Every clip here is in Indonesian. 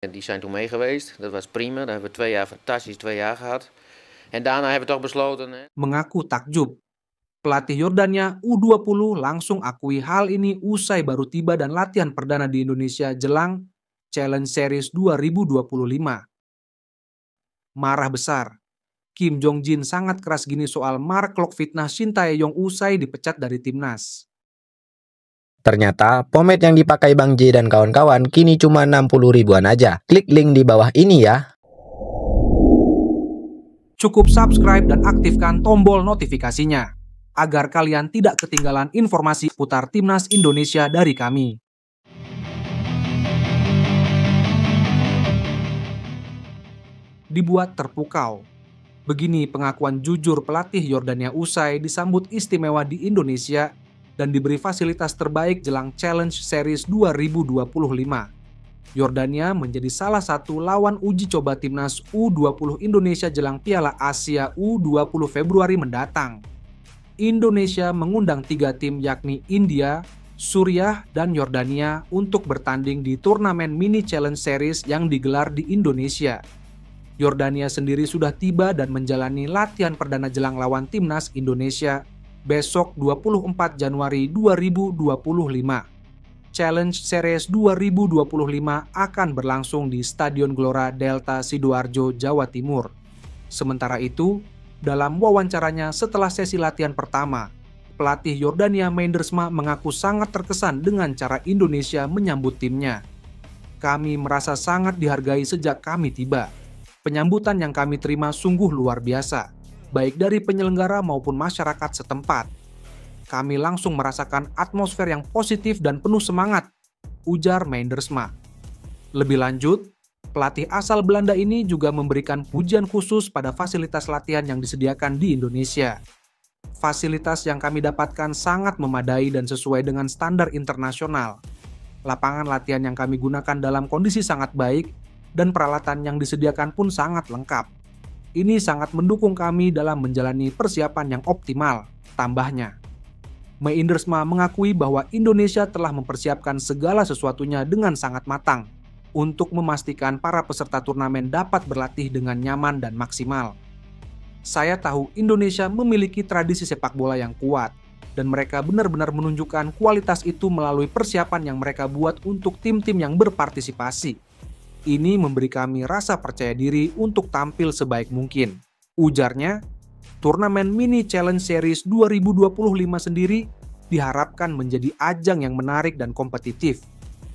Die zijn toen mee geweest. Dat was prima. Daar hebben we 2 jaar fantastisch 2 jaar gehad. En daarna hebben we toch besloten. Mengaku takjub. Pelatih Yordania U20 langsung akui hal ini usai baru tiba dan latihan perdana di Indonesia jelang Challenge Series 2025. Marah besar. Kim Jong Jin sangat keras gini soal Mark Klok fitnah Shin Tae-yong usai dipecat dari timnas. Ternyata pomade yang dipakai Bang J dan kawan-kawan kini cuma 60 ribuan aja. Klik link di bawah ini ya. Cukup subscribe dan aktifkan tombol notifikasinya agar kalian tidak ketinggalan informasi putar timnas Indonesia dari kami. Dibuat terpukau. Begini pengakuan jujur pelatih Yordania usai disambut istimewa di Indonesia dan diberi fasilitas terbaik jelang Challenge Series 2025. Yordania menjadi salah satu lawan uji coba timnas U20 Indonesia jelang Piala Asia U20 Februari mendatang. Indonesia mengundang 3 tim yakni India, Suriah, dan Yordania untuk bertanding di turnamen mini challenge series yang digelar di Indonesia. Yordania sendiri sudah tiba dan menjalani latihan perdana jelang lawan timnas Indonesia besok 24 Januari 2025. Challenge Series 2025 akan berlangsung di Stadion Gelora Delta Sidoarjo, Jawa Timur. Sementara itu, dalam wawancaranya setelah sesi latihan pertama, pelatih Yordania Mendersma mengaku sangat terkesan dengan cara Indonesia menyambut timnya. Kami merasa sangat dihargai sejak kami tiba. Penyambutan yang kami terima sungguh luar biasa, baik dari penyelenggara maupun masyarakat setempat. Kami langsung merasakan atmosfer yang positif dan penuh semangat, ujar Mendersma. Lebih lanjut, pelatih asal Belanda ini juga memberikan pujian khusus pada fasilitas latihan yang disediakan di Indonesia. Fasilitas yang kami dapatkan sangat memadai dan sesuai dengan standar internasional. Lapangan latihan yang kami gunakan dalam kondisi sangat baik dan peralatan yang disediakan pun sangat lengkap. Ini sangat mendukung kami dalam menjalani persiapan yang optimal, tambahnya. Mendersma mengakui bahwa Indonesia telah mempersiapkan segala sesuatunya dengan sangat matang untuk memastikan para peserta turnamen dapat berlatih dengan nyaman dan maksimal. Saya tahu Indonesia memiliki tradisi sepak bola yang kuat, dan mereka benar-benar menunjukkan kualitas itu melalui persiapan yang mereka buat untuk tim-tim yang berpartisipasi. Ini memberi kami rasa percaya diri untuk tampil sebaik mungkin, ujarnya. Turnamen Mini Challenge Series 2025 sendiri diharapkan menjadi ajang yang menarik dan kompetitif,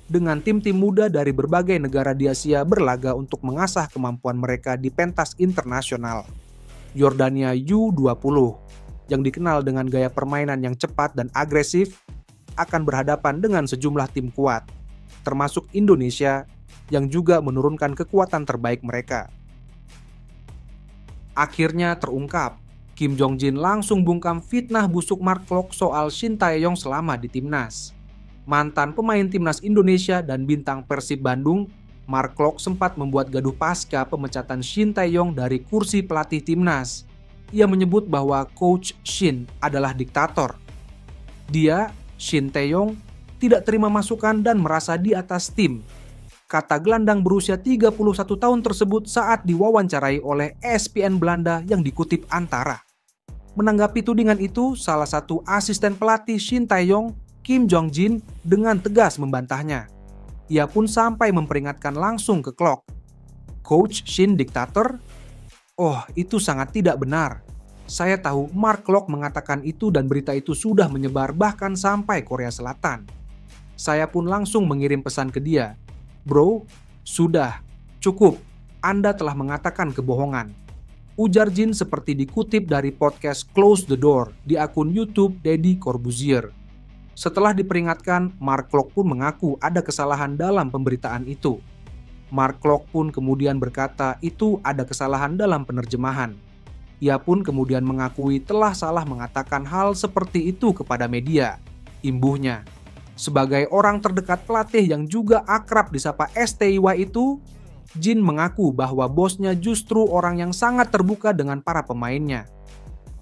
dengan tim-tim muda dari berbagai negara di Asia berlaga untuk mengasah kemampuan mereka di pentas internasional. Yordania U20, yang dikenal dengan gaya permainan yang cepat dan agresif, akan berhadapan dengan sejumlah tim kuat, termasuk Indonesia, yang juga menurunkan kekuatan terbaik mereka. Akhirnya terungkap, Kim Jong Jin langsung bungkam fitnah busuk Mark Klok soal Shin Tae-yong selama di timnas. Mantan pemain timnas Indonesia dan bintang Persib Bandung, Mark Klok sempat membuat gaduh pasca pemecatan Shin Tae-yong dari kursi pelatih timnas. Ia menyebut bahwa Coach Shin adalah diktator. Dia, Shin Tae-yong, tidak terima masukan dan merasa di atas tim, kata gelandang berusia 31 tahun tersebut saat diwawancarai oleh ESPN Belanda yang dikutip Antara. Menanggapi tudingan itu, salah satu asisten pelatih Shin Tae-yong, Kim Jong Jin, dengan tegas membantahnya. Ia pun sampai memperingatkan langsung ke Klok. Coach Shin diktator? Oh, itu sangat tidak benar. Saya tahu Mark Klok mengatakan itu dan berita itu sudah menyebar bahkan sampai Korea Selatan. Saya pun langsung mengirim pesan ke dia. Bro, sudah, cukup. Anda telah mengatakan kebohongan. Ujar Jin seperti dikutip dari podcast Close the Door di akun YouTube Deddy Corbuzier. Setelah diperingatkan, Mark Klok pun mengaku ada kesalahan dalam pemberitaan itu. Mark Klok pun kemudian berkata itu ada kesalahan dalam penerjemahan. Ia pun kemudian mengakui telah salah mengatakan hal seperti itu kepada media, imbuhnya. Sebagai orang terdekat pelatih yang juga akrab disapa STIY itu, Jin mengaku bahwa bosnya justru orang yang sangat terbuka dengan para pemainnya.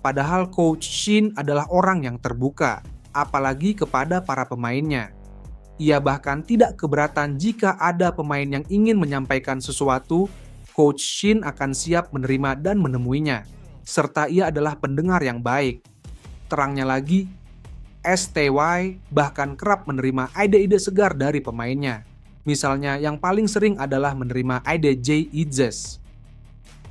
Padahal Coach Shin adalah orang yang terbuka, apalagi kepada para pemainnya. Ia bahkan tidak keberatan jika ada pemain yang ingin menyampaikan sesuatu, Coach Shin akan siap menerima dan menemuinya, serta ia adalah pendengar yang baik. Terangnya lagi, STY bahkan kerap menerima ide-ide segar dari pemainnya. Misalnya yang paling sering adalah menerima ide Jay Itzes.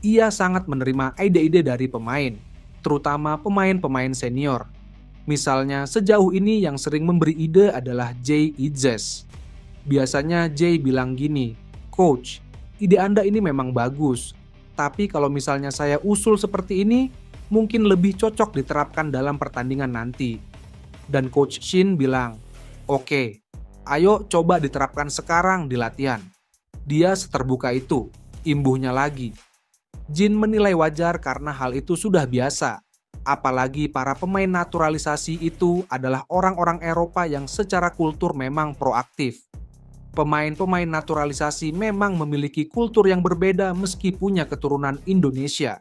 Ia sangat menerima ide-ide dari pemain, terutama pemain-pemain senior. Misalnya sejauh ini yang sering memberi ide adalah Jay Itzes. Biasanya Jay bilang gini, "Coach, ide Anda ini memang bagus, tapi kalau misalnya saya usul seperti ini, mungkin lebih cocok diterapkan dalam pertandingan nanti." Dan Coach Shin bilang, "Oke, ayo coba diterapkan sekarang di latihan." Dia seterbuka itu, imbuhnya lagi. Jin menilai wajar karena hal itu sudah biasa. Apalagi para pemain naturalisasi itu adalah orang-orang Eropa yang secara kultur memang proaktif. Pemain-pemain naturalisasi memang memiliki kultur yang berbeda meski punya keturunan Indonesia.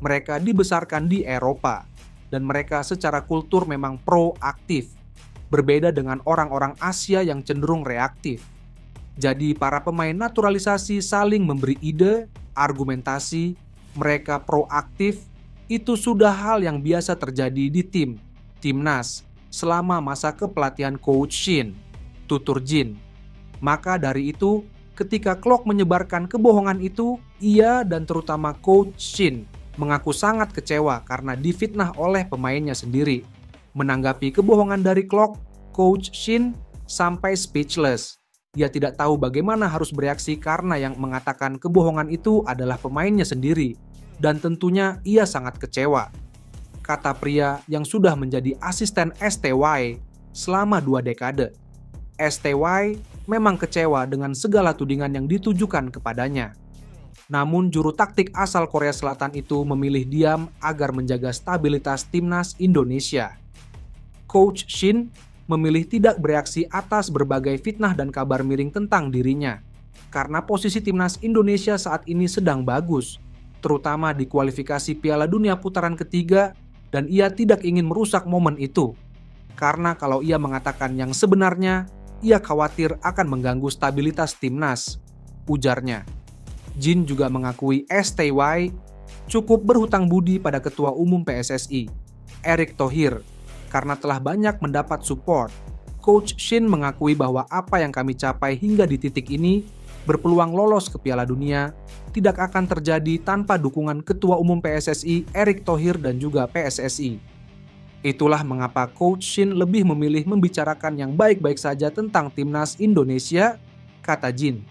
Mereka dibesarkan di Eropa, dan mereka secara kultur memang proaktif. Berbeda dengan orang-orang Asia yang cenderung reaktif. Jadi para pemain naturalisasi saling memberi ide, argumentasi, mereka proaktif. Itu sudah hal yang biasa terjadi di timnas, selama masa kepelatihan Coach Shin, tutur Jin. Maka dari itu, ketika Klok menyebarkan kebohongan itu, ia dan terutama Coach Shin mengaku sangat kecewa karena difitnah oleh pemainnya sendiri. Menanggapi kebohongan dari Klok, Coach Shin sampai speechless. Ia tidak tahu bagaimana harus bereaksi karena yang mengatakan kebohongan itu adalah pemainnya sendiri. Dan tentunya ia sangat kecewa. Kata pria yang sudah menjadi asisten STY selama 2 dekade. STY memang kecewa dengan segala tudingan yang ditujukan kepadanya. Namun juru taktik asal Korea Selatan itu memilih diam agar menjaga stabilitas timnas Indonesia. Coach Shin memilih tidak bereaksi atas berbagai fitnah dan kabar miring tentang dirinya. Karena posisi timnas Indonesia saat ini sedang bagus, terutama di kualifikasi Piala Dunia putaran ketiga, dan ia tidak ingin merusak momen itu. Karena kalau ia mengatakan yang sebenarnya, ia khawatir akan mengganggu stabilitas timnas, ujarnya. Jin juga mengakui STY cukup berhutang budi pada Ketua Umum PSSI, Erick Thohir, karena telah banyak mendapat support. Coach Shin mengakui bahwa apa yang kami capai hingga di titik ini berpeluang lolos ke Piala Dunia tidak akan terjadi tanpa dukungan Ketua Umum PSSI Erick Thohir dan juga PSSI. Itulah mengapa Coach Shin lebih memilih membicarakan yang baik-baik saja tentang timnas Indonesia, kata Jin.